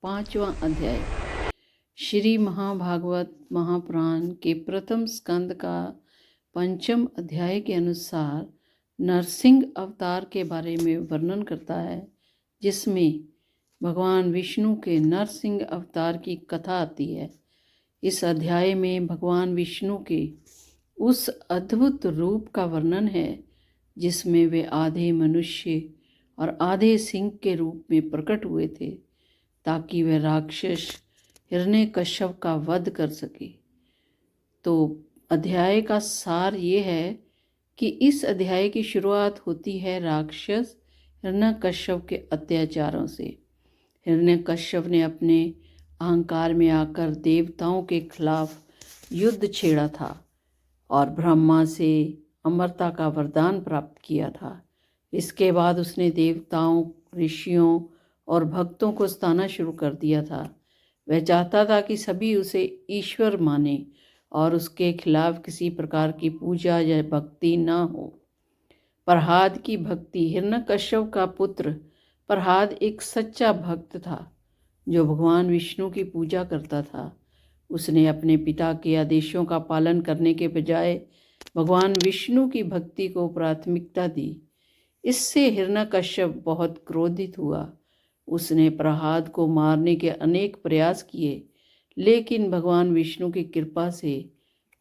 पांचवा अध्याय। श्री महाभागवत महापुराण के प्रथम स्कंद का पंचम अध्याय के अनुसार नरसिंह अवतार के बारे में वर्णन करता है, जिसमें भगवान विष्णु के नरसिंह अवतार की कथा आती है। इस अध्याय में भगवान विष्णु के उस अद्भुत रूप का वर्णन है जिसमें वे आधे मनुष्य और आधे सिंह के रूप में प्रकट हुए थे, ताकि वह राक्षस हिरण्यकश्यप का वध कर सके। तो अध्याय का सार ये है कि इस अध्याय की शुरुआत होती है राक्षस हिरण्यकश्यप के अत्याचारों से। हिरण्यकश्यप ने अपने अहंकार में आकर देवताओं के खिलाफ युद्ध छेड़ा था और ब्रह्मा से अमरता का वरदान प्राप्त किया था। इसके बाद उसने देवताओं, ऋषियों और भक्तों को सताना शुरू कर दिया था। वह चाहता था कि सभी उसे ईश्वर माने और उसके खिलाफ किसी प्रकार की पूजा या भक्ति न हो। प्रह्लाद की भक्ति। हिरण्यकश्यप का पुत्र प्रह्लाद एक सच्चा भक्त था जो भगवान विष्णु की पूजा करता था। उसने अपने पिता के आदेशों का पालन करने के बजाय भगवान विष्णु की भक्ति को प्राथमिकता दी। इससे हिरण्यकश्यप बहुत क्रोधित हुआ। उसने प्रह्लाद को मारने के अनेक प्रयास किए, लेकिन भगवान विष्णु की कृपा से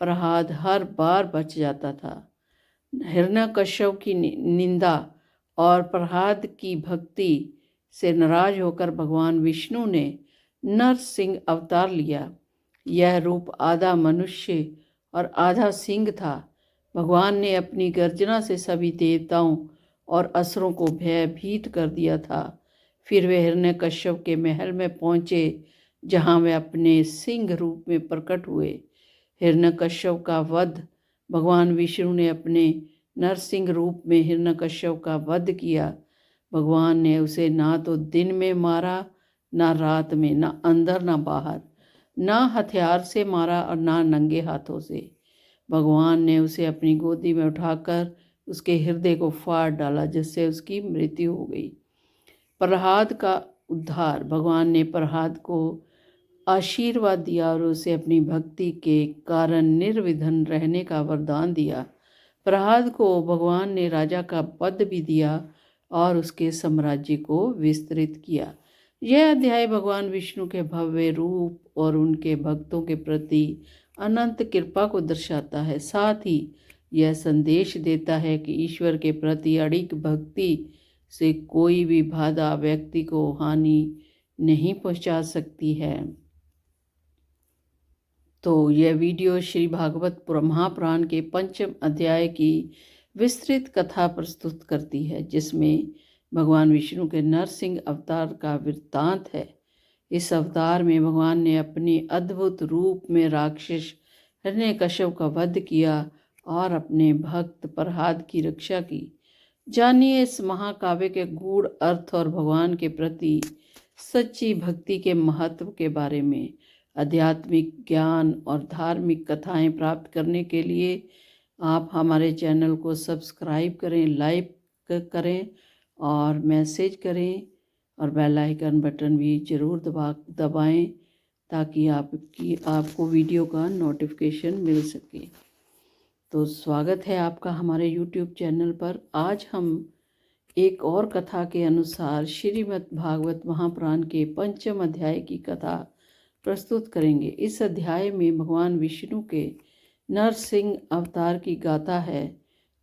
प्रह्लाद हर बार बच जाता था। हिरण्यकश्यप की निंदा और प्रह्लाद की भक्ति से नाराज होकर भगवान विष्णु ने नरसिंह अवतार लिया। यह रूप आधा मनुष्य और आधा सिंह था। भगवान ने अपनी गर्जना से सभी देवताओं और असुरों को भयभीत कर दिया था। फिर वे हिरण्यकश्यप के महल में पहुँचे, जहाँ वे अपने सिंह रूप में प्रकट हुए। हिरण्यकश्यप का वध। भगवान विष्णु ने अपने नरसिंह रूप में हिरण्यकश्यप का वध किया। भगवान ने उसे ना तो दिन में मारा, ना रात में, ना अंदर ना बाहर, ना हथियार से मारा और ना नंगे हाथों से। भगवान ने उसे अपनी गोदी में उठाकर उसके हृदय को फाड़ डाला, जिससे उसकी मृत्यु हो गई। प्रह्लाद का उद्धार। भगवान ने प्रह्लाद को आशीर्वाद दिया और उसे अपनी भक्ति के कारण निर्विघ्न रहने का वरदान दिया। प्रह्लाद को भगवान ने राजा का पद भी दिया और उसके साम्राज्य को विस्तृत किया। यह अध्याय भगवान विष्णु के भव्य रूप और उनके भक्तों के प्रति अनंत कृपा को दर्शाता है। साथ ही यह संदेश देता है कि ईश्वर के प्रति अडिग भक्ति से कोई भी बाधा व्यक्ति को हानि नहीं पहुंचा सकती है। तो यह वीडियो श्री भागवत महापुराण के पंचम अध्याय की विस्तृत कथा प्रस्तुत करती है, जिसमें भगवान विष्णु के नरसिंह अवतार का वृत्तांत है। इस अवतार में भगवान ने अपने अद्भुत रूप में राक्षस हिरण्यकश्यप का वध किया और अपने भक्त प्रह्लाद की रक्षा की। जानिए इस महाकाव्य के गूढ़ अर्थ और भगवान के प्रति सच्ची भक्ति के महत्व के बारे में। आध्यात्मिक ज्ञान और धार्मिक कथाएं प्राप्त करने के लिए आप हमारे चैनल को सब्सक्राइब करें, लाइक करें और मैसेज करें और बेल आइकन बटन भी ज़रूर दबाएं, ताकि आपको वीडियो का नोटिफिकेशन मिल सके। तो स्वागत है आपका हमारे YouTube चैनल पर। आज हम एक और कथा के अनुसार श्रीमद् भागवत महापुराण के पंचम अध्याय की कथा प्रस्तुत करेंगे। इस अध्याय में भगवान विष्णु के नरसिंह अवतार की गाथा है,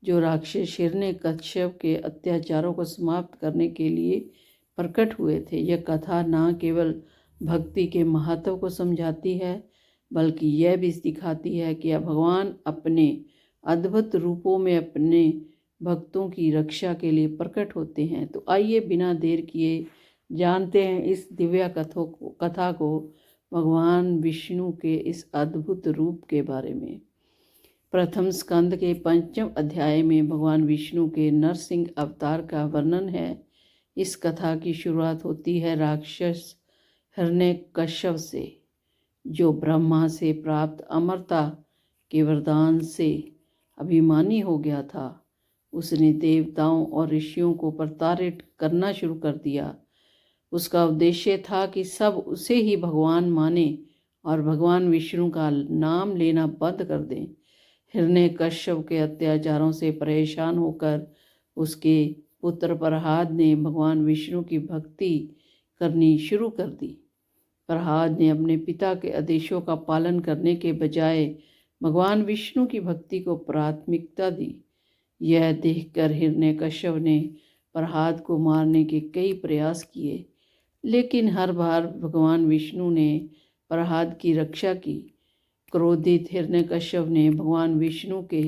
जो राक्षस हिरण्यकश्यप के अत्याचारों को समाप्त करने के लिए प्रकट हुए थे। यह कथा न केवल भक्ति के महत्व को समझाती है, बल्कि यह भी दिखाती है कि भगवान अपने अद्भुत रूपों में अपने भक्तों की रक्षा के लिए प्रकट होते हैं। तो आइए बिना देर किए जानते हैं इस दिव्य कथा को, भगवान विष्णु के इस अद्भुत रूप के बारे में। प्रथम स्कंद के पंचम अध्याय में भगवान विष्णु के नरसिंह अवतार का वर्णन है। इस कथा की शुरुआत होती है राक्षस हिरण्यकश्यप से, जो ब्रह्मा से प्राप्त अमरता के वरदान से अभिमानी हो गया था। उसने देवताओं और ऋषियों को प्रताड़ित करना शुरू कर दिया। उसका उद्देश्य था कि सब उसे ही भगवान माने और भगवान विष्णु का नाम लेना बंद कर दें। हिरण्यकश्यप के अत्याचारों से परेशान होकर उसके पुत्र प्रहलाद ने भगवान विष्णु की भक्ति करनी शुरू कर दी। प्रहलाद ने अपने पिता के आदेशों का पालन करने के बजाय भगवान विष्णु की भक्ति को प्राथमिकता दी। यह देखकर हिरण्यकश्यप ने प्रहलाद को मारने के कई प्रयास किए, लेकिन हर बार भगवान विष्णु ने प्रहलाद की रक्षा की। क्रोधित हिरण्यकश्यप ने भगवान विष्णु के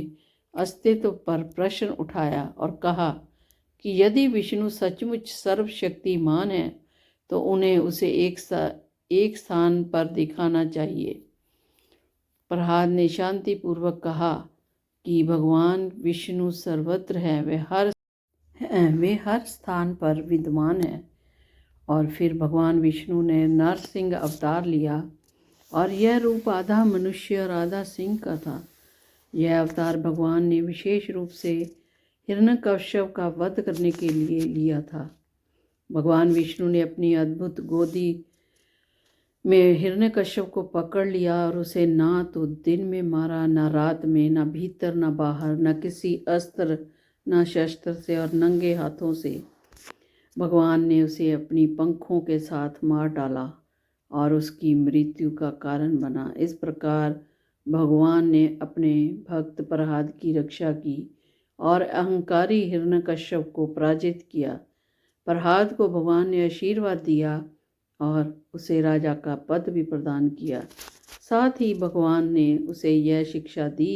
अस्तित्व पर प्रश्न उठाया और कहा कि यदि विष्णु सचमुच सर्वशक्तिमान है तो उन्हें उसे एक स्थान पर दिखाना चाहिए। प्रहलाद ने शांतिपूर्वक कहा कि भगवान विष्णु सर्वत्र हैं, वे हर स्थान पर विद्यमान हैं। और फिर भगवान विष्णु ने नरसिंह अवतार लिया और यह रूप आधा मनुष्य और आधा सिंह का था। यह अवतार भगवान ने विशेष रूप से हिरण्यकश्यप का वध करने के लिए लिया था। भगवान विष्णु ने अपनी अद्भुत गोदी में हिरण्यकश्यप को पकड़ लिया और उसे ना तो दिन में मारा, ना रात में, ना भीतर ना बाहर, ना किसी अस्त्र ना शस्त्र से और नंगे हाथों से। भगवान ने उसे अपनी पंखों के साथ मार डाला और उसकी मृत्यु का कारण बना। इस प्रकार भगवान ने अपने भक्त प्रहलाद की रक्षा की और अहंकारी हिरण्यकश्यप को पराजित किया। प्रहलाद को भगवान ने आशीर्वाद दिया और उसे राजा का पद भी प्रदान किया। साथ ही भगवान ने उसे यह शिक्षा दी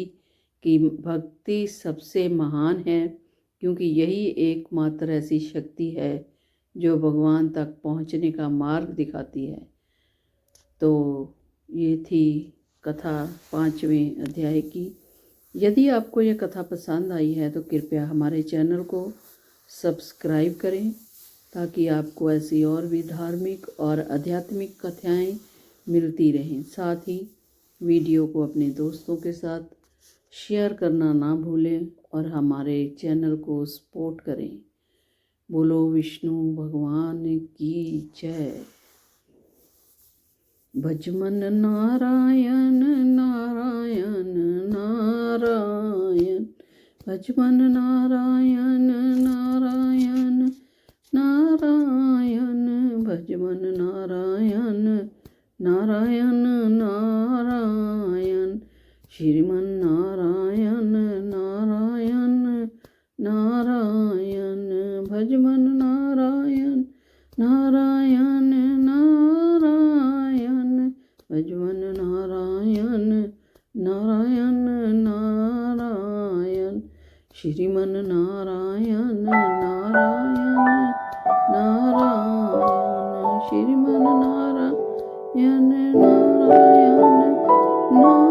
कि भक्ति सबसे महान है, क्योंकि यही एकमात्र ऐसी शक्ति है जो भगवान तक पहुंचने का मार्ग दिखाती है। तो ये थी कथा 5वें अध्याय की। यदि आपको यह कथा पसंद आई है तो कृपया हमारे चैनल को सब्सक्राइब करें, ताकि आपको ऐसी और भी धार्मिक और आध्यात्मिक कथाएं मिलती रहें। साथ ही वीडियो को अपने दोस्तों के साथ शेयर करना ना भूलें और हमारे चैनल को सपोर्ट करें। बोलो विष्णु भगवान की जय। भजमन नारायण नारायण नारायण, भजमन नारायण नारायण नारायण, भजमन नारायण नारायण नारायण, श्रीमन नारायण नारायण नारायण, भजमन नारायण नारायण नारायण, भजमन नारायण नारायण नारायण, श्रीमन नारायण नारायण नारायण, श्रीमन नारायण नारायण नारायण।